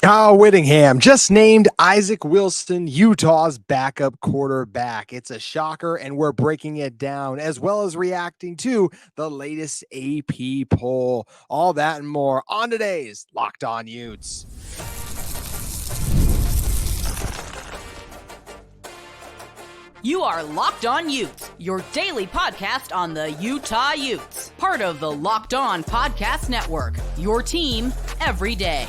Whittingham just named Isaac Wilson Utah's backup quarterback. It's a shocker, and we're breaking it down as well as reacting to the latest AP poll. All that and more on today's Locked On Utes. You are Locked On Utes, your daily podcast on the Utah Utes. Part of the Locked On Podcast Network, your team every day.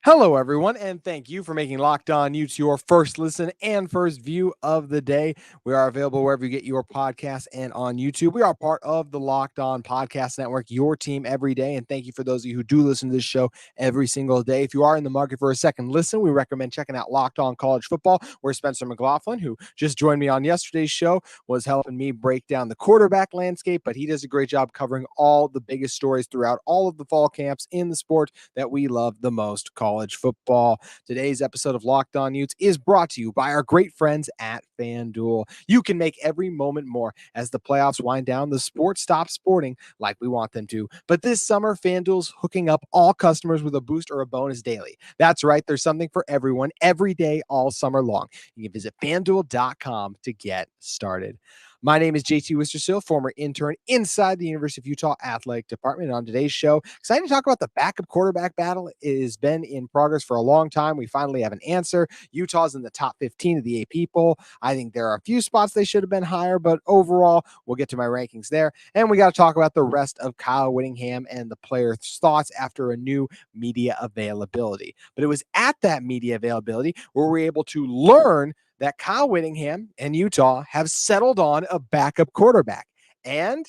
Hello, everyone, and thank you for making Locked On Utes your first listen and first view of the day. We are available wherever you get your podcasts and on YouTube. We are part of the Locked On Podcast Network, your team every day. And thank you for those of you who do listen to this show every single day. If you are in the market for a second listen, we recommend checking out Locked On College Football, where Spencer McLaughlin, who just joined me on yesterday's show, was helping me break down the quarterback landscape. But he does a great job covering all the biggest stories throughout all of the fall camps in the sport that we love the most, college football. Today's episode of Locked On Utes is brought to you by our great friends at FanDuel. You can make every moment more as the playoffs wind down. The sport stops sporting like we want them to. But this summer, FanDuel's hooking up all customers with a boost or a bonus daily. That's right. There's something for everyone every day, all summer long. You can visit FanDuel.com to get started. My name is JT Wistrcill, former intern inside the University of Utah Athletic Department. And on today's show, excited to talk about the backup quarterback battle. It has been in progress for a long time. We finally have an answer. Utah's in the top 15 of the AP poll. I think there are a few spots they should have been higher, but overall, we'll get to my rankings there. And we got to talk about the rest of Kyle Whittingham and the players' thoughts after a new media availability. But it was at that media availability where we were able to learn that Kyle Whittingham and Utah have settled on a backup quarterback. And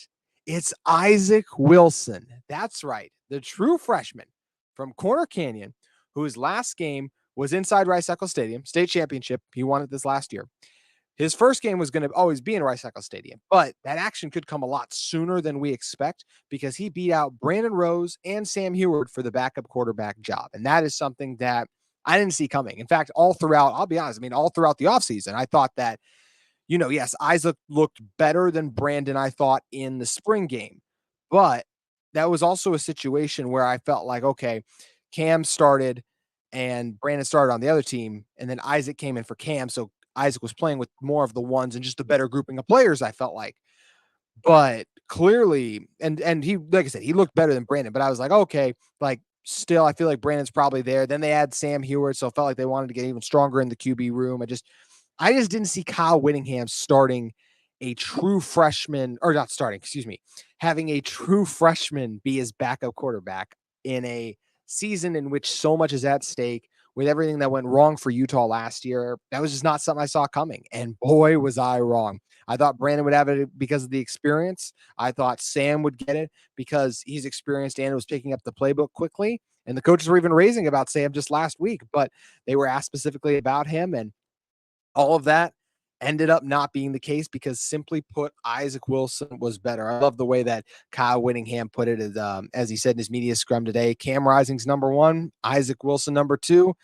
it's Isaac Wilson. That's right. The true freshman from Corner Canyon, whose last game was inside Rice-Eccles Stadium, state championship. He won it this last year. His first game was going to always be in Rice-Eccles Stadium, but that action could come a lot sooner than we expect because he beat out Brandon Rose and Sam Heward for the backup quarterback job. And that is something that I didn't see coming. In fact, all throughout, I'll be honest, all throughout the offseason, I thought that, yes, Isaac looked better than Brandon, I thought, in the spring game. But that was also a situation where I felt like, okay, Cam started and Brandon started on the other team, and then Isaac came in for Cam. So Isaac was playing with more of the ones and just a better grouping of players, I felt like. But clearly, and he, like I said, he looked better than Brandon, but I was like, okay, like, still, I feel like Brandon's probably there. Then they add Sam Heward, so it felt like they wanted to get even stronger in the QB room. I just didn't see Kyle Whittingham starting a true freshman, or not starting, excuse me, having a true freshman be his backup quarterback in a season in which so much is at stake with everything that went wrong for Utah last year. That was just not something I saw coming. And boy, was I wrong. I thought Brandon would have it because of the experience. I thought Sam would get it because he's experienced and was picking up the playbook quickly. And the coaches were even raising about Sam just last week, but they were asked specifically about him. And all of that ended up not being the case because, simply put, Isaac Wilson was better. I love the way that Kyle Whittingham put it, as he said in his media scrum today. Cam Rising's number one, Isaac Wilson number two,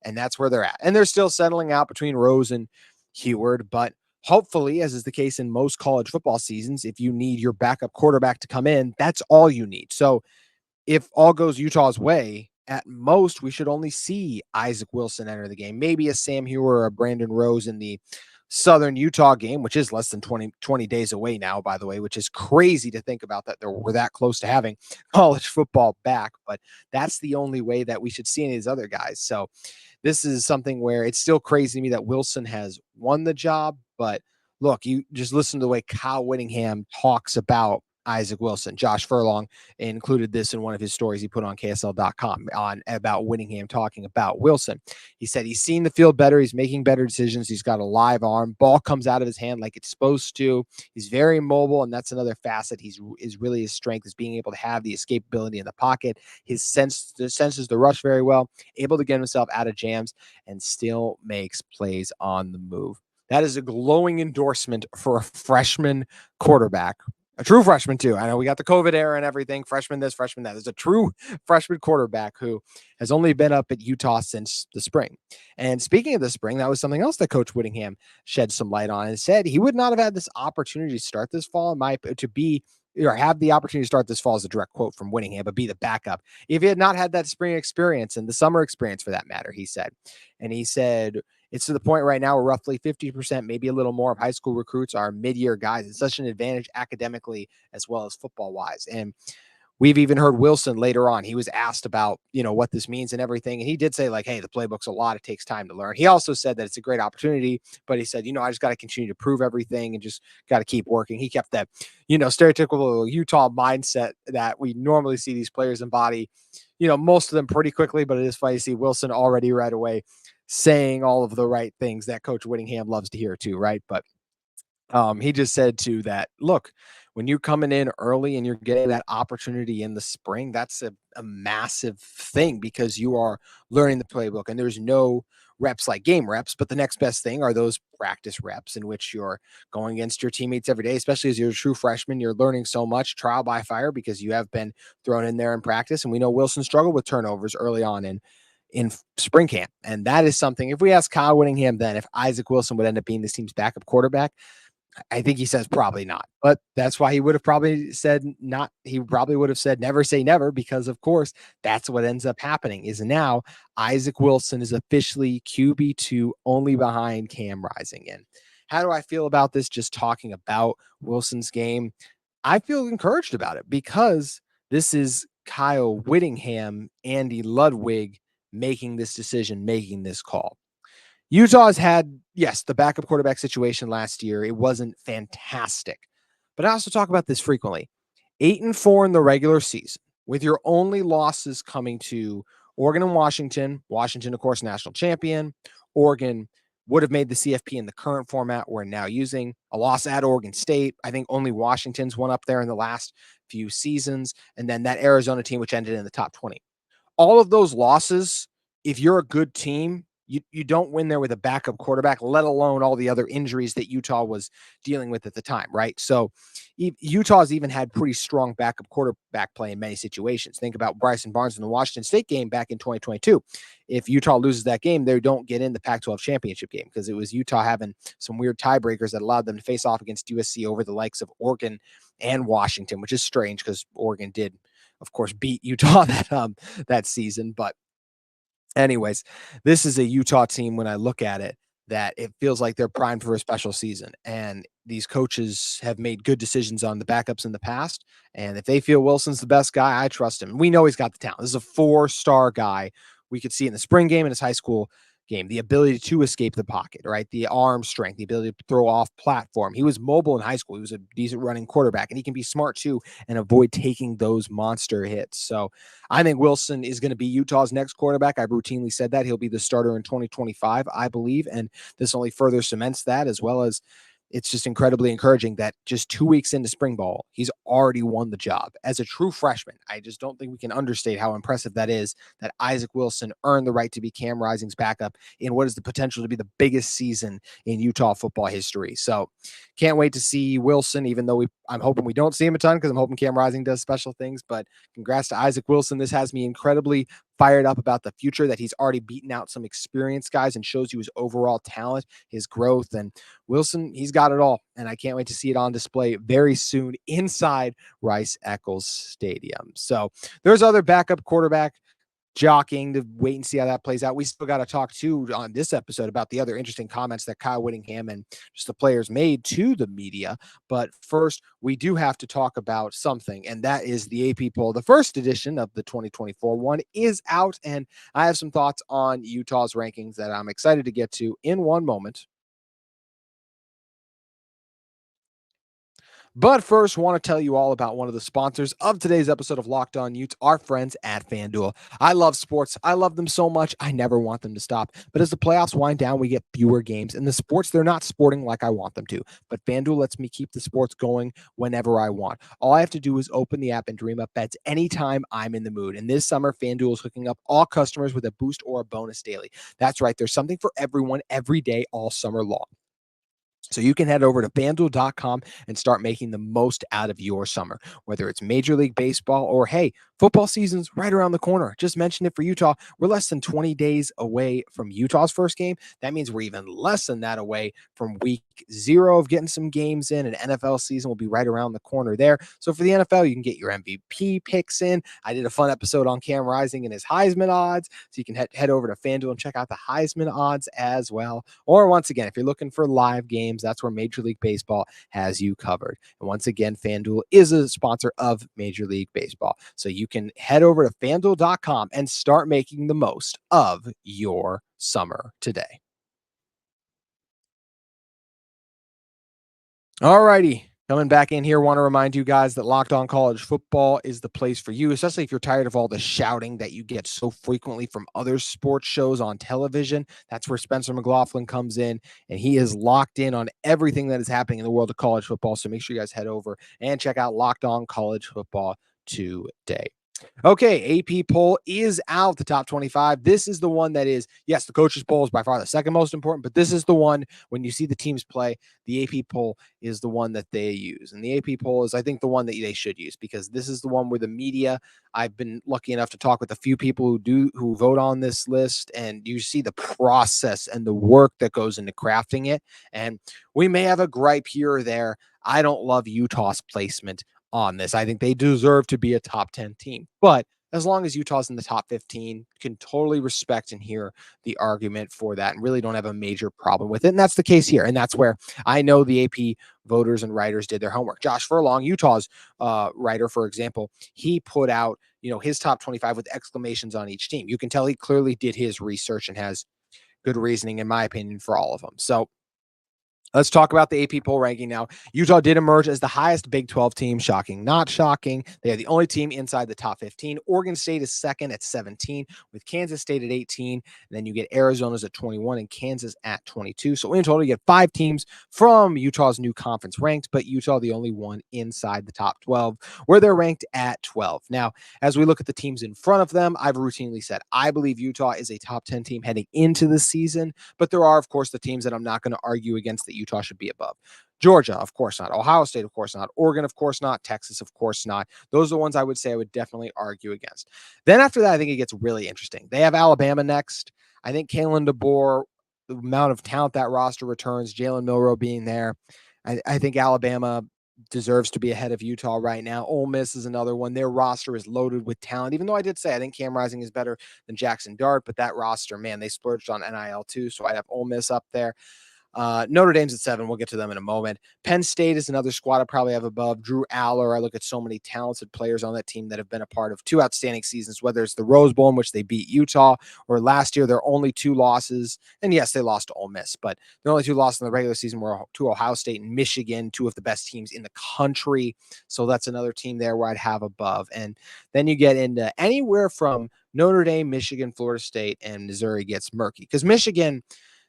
and that's where they're at. And they're still settling out between Rose and Heward, but hopefully, as is the case in most college football seasons, if you need your backup quarterback to come in, that's all you need. So if all goes Utah's way, at most, we should only see Isaac Wilson enter the game. Maybe a Sam Heward or a Brandon Rose in the Southern Utah game, which is less than 20 days away now, by the way, which is crazy to think about that we're that close to having college football back. But that's the only way that we should see any of these other guys. So this is something where it's still crazy to me that Wilson has won the job. But look, you just listen to the way Kyle Whittingham talks about Isaac Wilson. Josh Furlong included this in one of his stories he put on KSL.com about Whittingham talking about Wilson. He said he's seen the field better. He's making better decisions. He's got a live arm. Ball comes out of his hand like it's supposed to. He's very mobile, and that's another facet. Is really his strength, is being able to have the escapability in the pocket. His senses the rush very well, able to get himself out of jams, and still makes plays on the move. That is a glowing endorsement for a freshman quarterback. A true freshman, too. I know we got the COVID era and everything. Freshman this, freshman that. There's a true freshman quarterback who has only been up at Utah since the spring. And speaking of the spring, that was something else that Coach Whittingham shed some light on and said he would not have had this opportunity to start this fall to be or have the opportunity to start this fall is a direct quote from Whittingham, but be the backup. If he had not had that spring experience and the summer experience for that matter, he said. And he said, it's to the point right now where roughly 50%, maybe a little more, of high school recruits are mid-year guys. It's such an advantage academically as well as football wise. And we've even heard Wilson later on. He was asked about, what this means and everything. And he did say, like, hey, the playbook's a lot. It takes time to learn. He also said that it's a great opportunity, but he said, I just got to continue to prove everything and just got to keep working. He kept that, stereotypical Utah mindset that we normally see these players embody, most of them pretty quickly, but it is funny to see Wilson already right away saying all of the right things that Coach Whittingham loves to hear too, right? But he just said to that, look, when you're coming in early and you're getting that opportunity in the spring, that's a massive thing because you are learning the playbook and there's no reps like game reps, but the next best thing are those practice reps in which you're going against your teammates every day, especially as you're a true freshman. You're learning so much trial by fire because you have been thrown in there in practice. And we know Wilson struggled with turnovers early on in spring camp. And that is something, if we ask Kyle Whittingham then if Isaac Wilson would end up being this team's backup quarterback, I think he says probably not, but that's why he would have probably said not. He probably would have said never say never, because of course that's what ends up happening is now Isaac Wilson is officially QB2 only behind Cam Rising. And how do I feel about this? Just talking about Wilson's game, I feel encouraged about it because this is Kyle Whittingham, Andy Ludwig making this decision, making this call. Utah's had, yes, the backup quarterback situation last year. It wasn't fantastic. But I also talk about this frequently. 8-4 in the regular season, with your only losses coming to Oregon and Washington. Washington, of course, national champion. Oregon would have made the CFP in the current format we're now using. A loss at Oregon State. I think only Washington's won up there in the last few seasons. And then that Arizona team, which ended in the top 20. All of those losses, if you're a good team, you don't win there with a backup quarterback, let alone all the other injuries that Utah was dealing with at the time, right? So Utah's even had pretty strong backup quarterback play in many situations. Think about Bryson Barnes in the Washington State game back in 2022. If Utah loses that game, they don't get in the Pac-12 championship game because it was Utah having some weird tiebreakers that allowed them to face off against USC over the likes of Oregon and Washington, which is strange because Oregon did, of course, beat Utah that season. But anyways, this is a Utah team, when I look at it, that it feels like they're primed for a special season. And these coaches have made good decisions on the backups in the past. And if they feel Wilson's the best guy, I trust him. We know he's got the talent. This is a 4-star guy. We could see in the spring game and his high school game, the ability to escape the pocket, right? The arm strength, the ability to throw off platform. He was mobile in high school. He was a decent running quarterback, and he can be smart too and avoid taking those monster hits. So I think Wilson is going to be Utah's next quarterback. I've routinely said that. He'll be the starter in 2025, I believe. And this only further cements that, as well as it's just incredibly encouraging that just 2 weeks into spring ball, he's already won the job as a true freshman. I just don't think we can understate how impressive that is, that Isaac Wilson earned the right to be Cam Rising's backup in what is the potential to be the biggest season in Utah football history. So can't wait to see Wilson, even though I'm hoping we don't see him a ton because I'm hoping Cam Rising does special things. But congrats to Isaac Wilson. This has me incredibly fired up about the future, that he's already beaten out some experienced guys and shows you his overall talent, his growth. And Wilson, he's got it all. And I can't wait to see it on display very soon inside Rice-Eccles Stadium. So there's other backup quarterback jockeying to wait and see how that plays out. We still got to talk too on this episode about the other interesting comments that Kyle Whittingham and just the players made to the media. But first, we do have to talk about something, and that is the AP poll. The first edition of the 2024 one is out, and I have some thoughts on Utah's rankings that I'm excited to get to in one moment. But first, want to tell you all about one of the sponsors of today's episode of Locked On Utes, our friends at FanDuel. I love sports. I love them so much. I never want them to stop. But as the playoffs wind down, we get fewer games. And the sports, they're not sporting like I want them to. But FanDuel lets me keep the sports going whenever I want. All I have to do is open the app and dream up bets anytime I'm in the mood. And this summer, FanDuel is hooking up all customers with a boost or a bonus daily. That's right. There's something for everyone every day all summer long. So you can head over to FanDuel.com and start making the most out of your summer, whether it's Major League Baseball or, hey, football season's right around the corner. Just mentioned it for Utah. We're less than 20 days away from Utah's first game. That means we're even less than that away from week 0 of getting some games in, and NFL season will be right around the corner there. So for the NFL, you can get your MVP picks in. I did a fun episode on Cam Rising and his Heisman odds. So you can head over to FanDuel and check out the Heisman odds as well. Or once again, if you're looking for live games, that's where Major League Baseball has you covered. And once again, FanDuel is a sponsor of Major League Baseball. So you can head over to FanDuel.com and start making the most of your summer today. All righty. Coming back in here, want to remind you guys that Locked On College Football is the place for you, especially if you're tired of all the shouting that you get so frequently from other sports shows on television. That's where Spencer McLaughlin comes in, and he is locked in on everything that is happening in the world of college football. So make sure you guys head over and check out Locked On College Football today. Okay, AP poll is out, the top 25. This is the one that is, yes, the coaches poll is by far the second most important, but this is the one when you see the teams play, the AP poll is the one that they use. And the AP poll is, I think, the one that they should use, because this is the one where the media, I've been lucky enough to talk with a few people who vote on this list, and you see the process and the work that goes into crafting it. And we may have a gripe here or there. I don't love Utah's placement on this. I think they deserve to be a top 10 team. But as long as Utah's in the top 15, can totally respect and hear the argument for that and really don't have a major problem with it. And that's the case here. And that's where I know the AP voters and writers did their homework. Josh Furlong, Utah's writer, for example, he put out, his top 25 with exclamations on each team. You can tell he clearly did his research and has good reasoning, in my opinion, for all of them. So let's talk about the AP poll ranking now. Utah did emerge as the highest Big 12 team. Shocking, not shocking. They are the only team inside the top 15. Oregon State is second at 17, with Kansas State at 18. And then you get Arizona's at 21 and Kansas at 22. So in total, you get 5 teams from Utah's new conference ranked, but Utah the only one inside the top 12, where they're ranked at 12. Now, as we look at the teams in front of them, I've routinely said I believe Utah is a top 10 team heading into the season, but there are, of course, the teams that I'm not going to argue against that Utah should be above. Georgia, of course not. Ohio State, of course not. Oregon, of course not. Texas, of course not. Those are the ones I would say I would definitely argue against. Then after that, I think it gets really interesting. They have Alabama next. I think Kalen DeBoer, the amount of talent that roster returns, Jalen Milroe being there, I think Alabama deserves to be ahead of Utah right now. Ole Miss is another one. Their roster is loaded with talent, even though I did say I think Cam Rising is better than Jackson Dart, but that roster, man, they splurged on NIL too, so I have Ole Miss up there. Notre Dame's at 7. We'll get to them in a moment. Penn State is another squad I probably have above. Drew Aller. I look at so many talented players on that team that have been a part of 2 outstanding seasons, whether it's the Rose Bowl in which they beat Utah, or last year their only 2 losses. And yes, they lost to Ole Miss, but their only 2 losses in the regular season were to Ohio State and Michigan, 2 of the best teams in the country. So that's another team there where I'd have above. And then you get into anywhere from Notre Dame, Michigan, Florida State, and Missouri gets murky, because Michigan,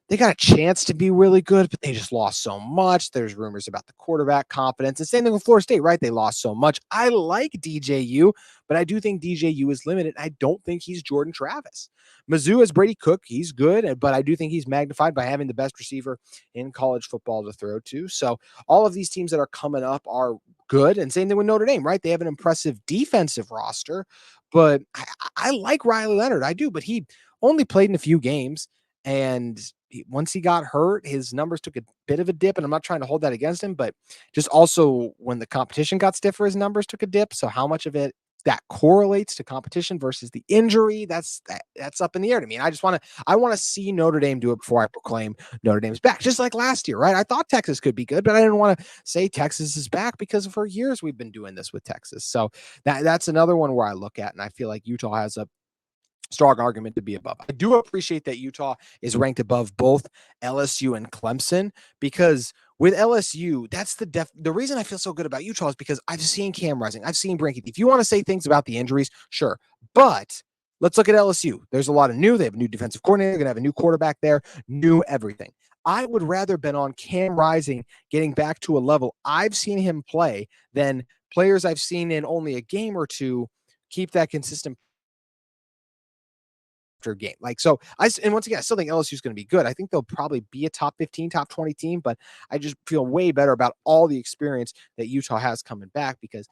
they got a chance to be really good, but they just lost so much. There's rumors about the quarterback confidence. The same thing with Florida State, right? They lost so much. I like DJU, but I do think DJU is limited. I don't think he's Jordan Travis. Mizzou has Brady Cook. He's good, but I do think he's magnified by having the best receiver in college football to throw to. So all of these teams that are coming up are good. And same thing with Notre Dame, right? They have an impressive defensive roster, but I like Riley Leonard. I do, but he only played in a few games. And once he got hurt, his numbers took a bit of a dip, and I'm not trying to hold that against him, but just also when the competition got stiffer, his numbers took a dip. So how much of it that correlates to competition versus the injury, that's up in the air to me. And I want to see Notre Dame do it before I proclaim Notre Dame's back, just like last year, right? I thought Texas could be good, but I didn't want to say Texas is back, because for years we've been doing this with Texas. So that's another one where I look at, and I feel like Utah has a strong argument to be above. I do appreciate that Utah is ranked above both LSU and Clemson, because with LSU, that's the reason I feel so good about Utah is because I've seen Cam Rising, I've seen Brinky. If you want to say things about the injuries, sure, but let's look at LSU. There's a lot of new. They have a new defensive coordinator. They're going to have a new quarterback there, new everything. I would rather bet on Cam Rising getting back to a level I've seen him play than players I've seen in only a game or two keep that consistent after game. Like, so and once again, I still think LSU is going to be good. I think they'll probably be a top 15, top 20 team, but I just feel way better about all the experience that Utah has coming back, because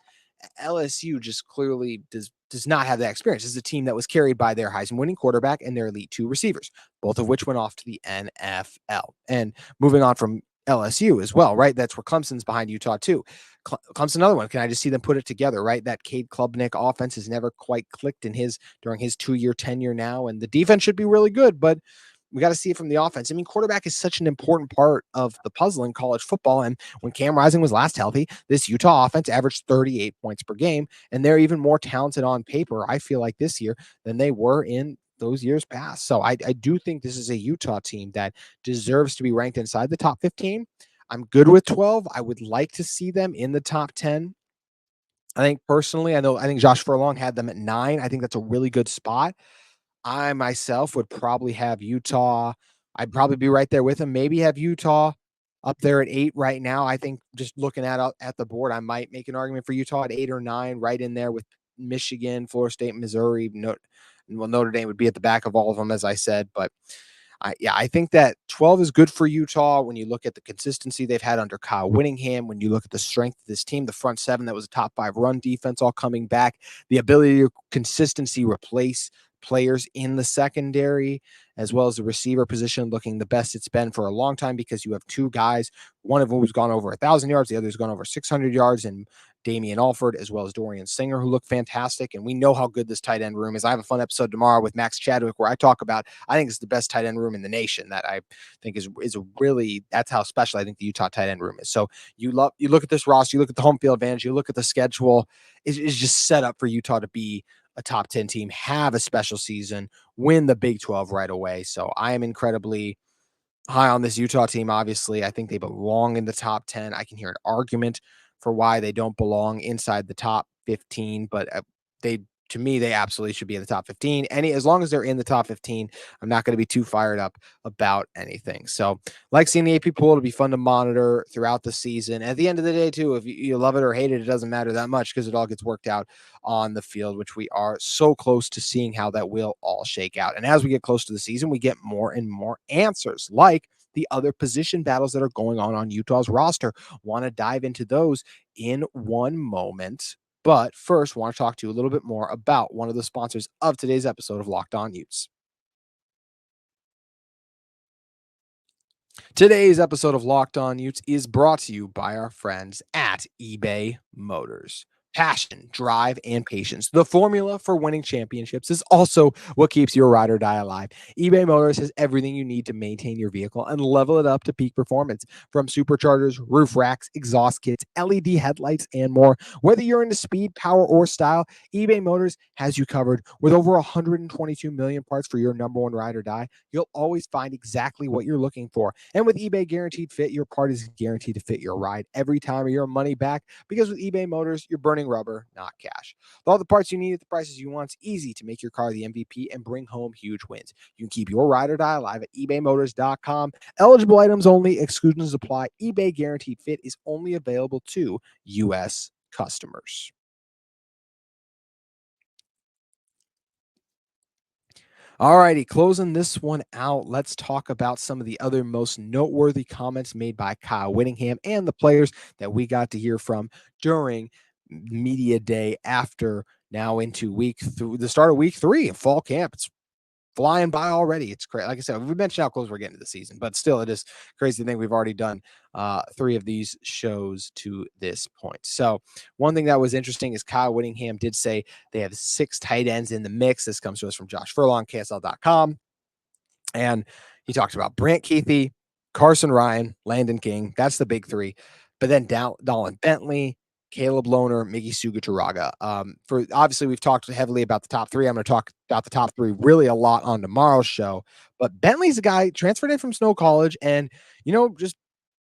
LSU just clearly does not have that experience. This is a team that was carried by their Heisman winning quarterback and their elite 2 receivers, both of which went off to the NFL. And moving on from LSU as well, right? That's where Clemson's behind Utah too. Clemson, another one. Can I just see them put it together, right? That Cade Klubnik offense has never quite clicked during his 2-year tenure now, and the defense should be really good, but we got to see it from the offense. I mean, quarterback is such an important part of the puzzle in college football. And when Cam Rising was last healthy, this Utah offense averaged 38 points per game, and they're even more talented on paper, I feel like, this year than they were in those years past. So I do think this is a Utah team that deserves to be ranked inside the top 15. I'm good with 12. I would like to see them in the top 10. I think personally, I think Josh Furlong had them at 9. I think that's a really good spot. I myself would probably have Utah. I'd probably be right there with them. Maybe have Utah up there at 8 right now. I think just looking at the board, I might make an argument for Utah at 8 or 9, right in there with Michigan, Florida State, Missouri. Notre Dame would be at the back of all of them, as I said. But I think that 12 is good for Utah when you look at the consistency they've had under Kyle Whittingham, when you look at the strength of this team, the front 7 that was a top 5 run defense all coming back, the ability to consistency replace players in the secondary, as well as the receiver position looking the best it's been for a long time, because you have 2 guys, one of whom has gone over 1,000 yards, the other's gone over 600 yards, and Damian Alford, as well as Dorian Singer, who look fantastic. And we know how good this tight end room is. I have a fun episode tomorrow with Max Chadwick where I talk about, I think it's the best tight end room in the nation. That I think is really, that's how special I think the Utah tight end room is. So you look at this roster, you look at the home field advantage, you look at the schedule, it's just set up for Utah to be a top 10 team, have a special season, win the Big 12 right away. So I am incredibly high on this Utah team. Obviously, I think they belong in the top 10. I can hear an argument for why they don't belong inside the top 15, but to me, they absolutely should be in the top 15. As long as they're in the top 15, I'm not going to be too fired up about anything. So, like seeing the AP pool, it'll be fun to monitor throughout the season. At the end of the day, too, if you love it or hate it, it doesn't matter that much, because it all gets worked out on the field, which we are so close to seeing how that will all shake out. And as we get close to the season, we get more and more answers, like the other position battles that are going on Utah's roster. Want to dive into those in one moment. But first, want to talk to you a little bit more about one of the sponsors of today's episode of Locked On Utes. Today's episode of Locked On Utes is brought to you by our friends at eBay Motors. Passion, drive, and patience. The formula for winning championships is also what keeps your ride or die alive. eBay Motors has everything you need to maintain your vehicle and level it up to peak performance. From superchargers, roof racks, exhaust kits, LED headlights, and more. Whether you're into speed, power, or style, eBay Motors has you covered. With over 122 million parts for your number one ride or die, you'll always find exactly what you're looking for. And with eBay Guaranteed Fit, your part is guaranteed to fit your ride every time, or your money back. Because with eBay Motors, you're burning rubber, not cash. With all the parts you need at the prices you want, it's easy to make your car the MVP and bring home huge wins. You can keep your ride or die alive at ebaymotors.com. Eligible items only, exclusions apply. eBay Guaranteed Fit is only available to U.S. customers. All righty, closing this one out, let's talk about some of the other most noteworthy comments made by Kyle Whittingham and the players that we got to hear from during media day after now into the start of week 3 of fall camp. It's flying by already. It's crazy. Like I said, we mentioned how close we're getting to the season, but still, it is crazy to think we've already done 3 of these shows to this point. So one thing that was interesting is Kyle Whittingham did say they have 6 tight ends in the mix. This comes to us from Josh Furlong, KSL.com. And he talks about Brant Keithy, Carson Ryan, Landon King. That's the big 3. But then Dolan Bentley, Caleb Lohner, Miggy Sugaturaga. For obviously, we've talked heavily about the top 3. I'm going to talk about the top 3 really a lot on tomorrow's show. But Bentley's a guy transferred in from Snow College, and just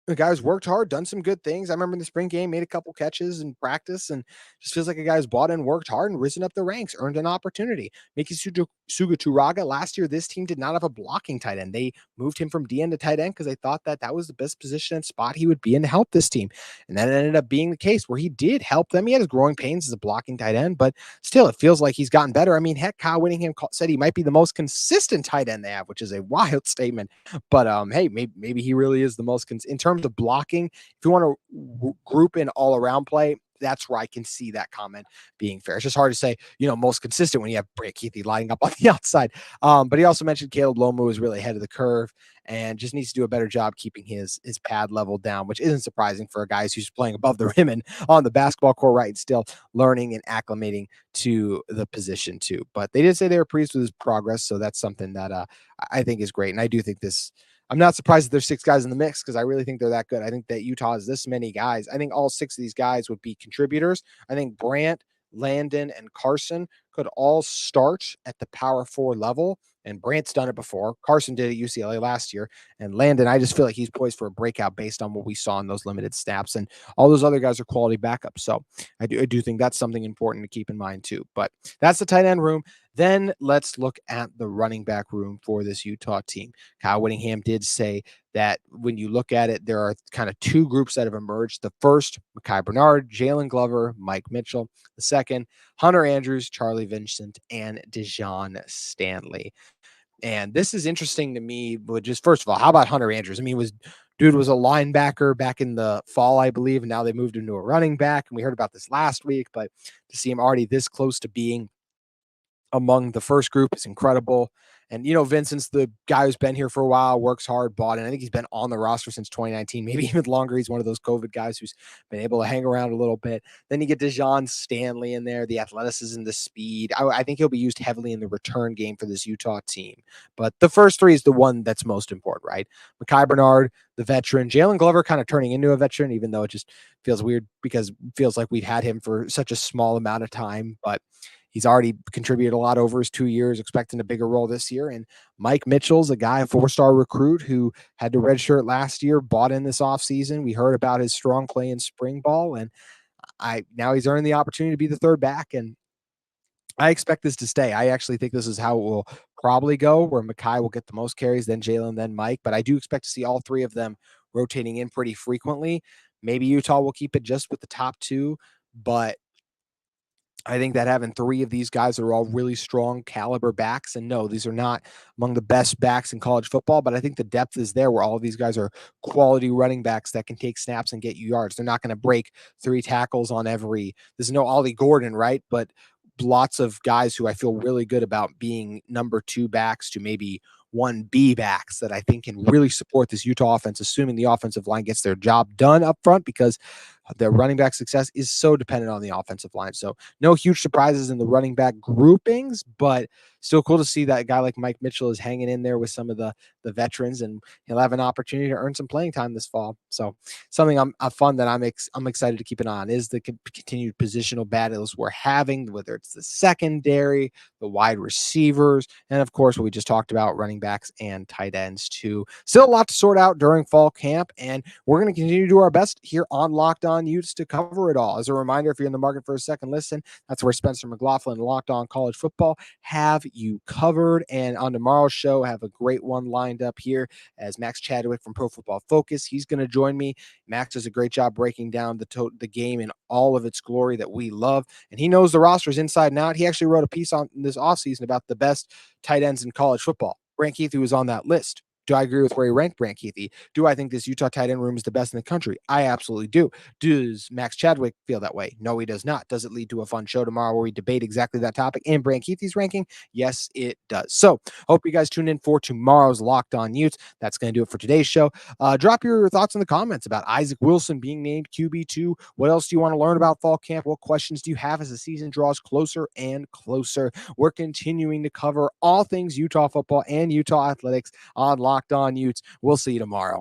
The guy's worked hard, done some good things. I remember in the spring game, made a couple catches in practice, and just feels like a guy who's bought in, worked hard, and risen up the ranks, earned an opportunity. Miki Sugaturaga, last year, this team did not have a blocking tight end. They moved him from DN to tight end because they thought that that was the best position and spot he would be in to help this team. And that ended up being the case where he did help them. He had his growing pains as a blocking tight end, but still, it feels like he's gotten better. I mean, heck, Kyle Whittingham said he might be the most consistent tight end they have, which is a wild statement. But hey, maybe he really is the most in terms of blocking. If you want to group in all around play, that's where I can see that comment being fair. It's just hard to say, most consistent when you have Brant Kuithe lining up on the outside. But he also mentioned Caleb Lomu is really ahead of the curve and just needs to do a better job keeping his pad level down, which isn't surprising for a guy who's playing above the rim and on the basketball court, right? And still learning and acclimating to the position too. But they did say they were pleased with his progress, so that's something that I think is great. And I do think this. I'm not surprised that there's 6 guys in the mix because I really think they're that good. I think that Utah has this many guys. I think all 6 of these guys would be contributors. I think Brant, Landon, and Carson could all start at the power 4 level. And Brant's done it before. Carson did at UCLA last year. And Landon, I just feel like he's poised for a breakout based on what we saw in those limited snaps. And all those other guys are quality backups. So I do think that's something important to keep in mind too. But that's the tight end room. Then let's look at the running back room for this Utah team. Kyle Whittingham did say that when you look at it, there are kind of 2 groups that have emerged. The first, Mekhi Bernard, Jalen Glover, Mike Mitchell. The second, Hunter Andrews, Charlie Vincent, and Dejon Stanley. And this is interesting to me, but just first of all, how about Hunter Andrews? I mean, dude was a linebacker back in the fall, I believe, and now they moved him to a running back. And we heard about this last week, but to see him already this close to being among the first group is incredible. And, Vincent's the guy who's been here for a while, works hard, bought in. I think he's been on the roster since 2019, maybe even longer. He's one of those COVID guys who's been able to hang around a little bit. Then you get Dejon Stanley in there, the athleticism, the speed. I think he'll be used heavily in the return game for this Utah team. But the first 3 is the one that's most important, right? Mekhi Bernard, the veteran. Jalen Glover kind of turning into a veteran, even though it just feels weird because it feels like we've had him for such a small amount of time. But he's already contributed a lot over his 2 years, expecting a bigger role this year. And Mike Mitchell's a guy, a 4-star recruit who had to redshirt last year, bought in this offseason. We heard about his strong play in spring ball, and now he's earning the opportunity to be the 3rd back. And I expect this to stay. I actually think this is how it will probably go, where Mekhi will get the most carries, then Jalen, then Mike. But I do expect to see all 3 of them rotating in pretty frequently. Maybe Utah will keep it just with the top 2, but I think that having 3 of these guys are all really strong caliber backs, and no, these are not among the best backs in college football, but I think the depth is there where all of these guys are quality running backs that can take snaps and get you yards. They're not going to break 3 tackles on every. There's no Ollie Gordon, right? But lots of guys who I feel really good about being number 2 backs to maybe 1B backs that I think can really support this Utah offense, assuming the offensive line gets their job done up front, because their running back success is so dependent on the offensive line. So no huge surprises in the running back groupings, but still cool to see that a guy like Mike Mitchell is hanging in there with some of the veterans, and he'll have an opportunity to earn some playing time this fall. So something I'm fun that I'm excited to keep an eye on is the continued positional battles we're having, whether it's the secondary, the wide receivers, and of course what we just talked about, running backs and tight ends too. Still a lot to sort out during fall camp, and we're going to continue to do our best here on Locked On Utes to cover it all. As a reminder, if you're in the market for a second listen, that's where Spencer McLaughlin and Locked On College Football have you covered. And on tomorrow's show, I have a great one lined up here as Max Chadwick from Pro Football Focus. He's going to join me. Max does a great job breaking down the game in all of its glory that we love, and he knows the rosters inside and out. He actually wrote a piece on this offseason about the best tight ends in college football. Brant Kuithe was on that list. Do I agree with where he ranked Brant Kuithe? Do I think this Utah tight end room is the best in the country? I absolutely do. Does Max Chadwick feel that way? No, he does not. Does it lead to a fun show tomorrow where we debate exactly that topic and Brant Kuithe's ranking? Yes, it does. So hope you guys tune in for tomorrow's Locked On Utes. That's going to do it for today's show. Drop your thoughts in the comments about Isaac Wilson being named QB2. What else do you want to learn about fall camp? What questions do you have as the season draws closer and closer? We're continuing to cover all things Utah football and Utah athletics on Locked On Utes. We'll see you tomorrow.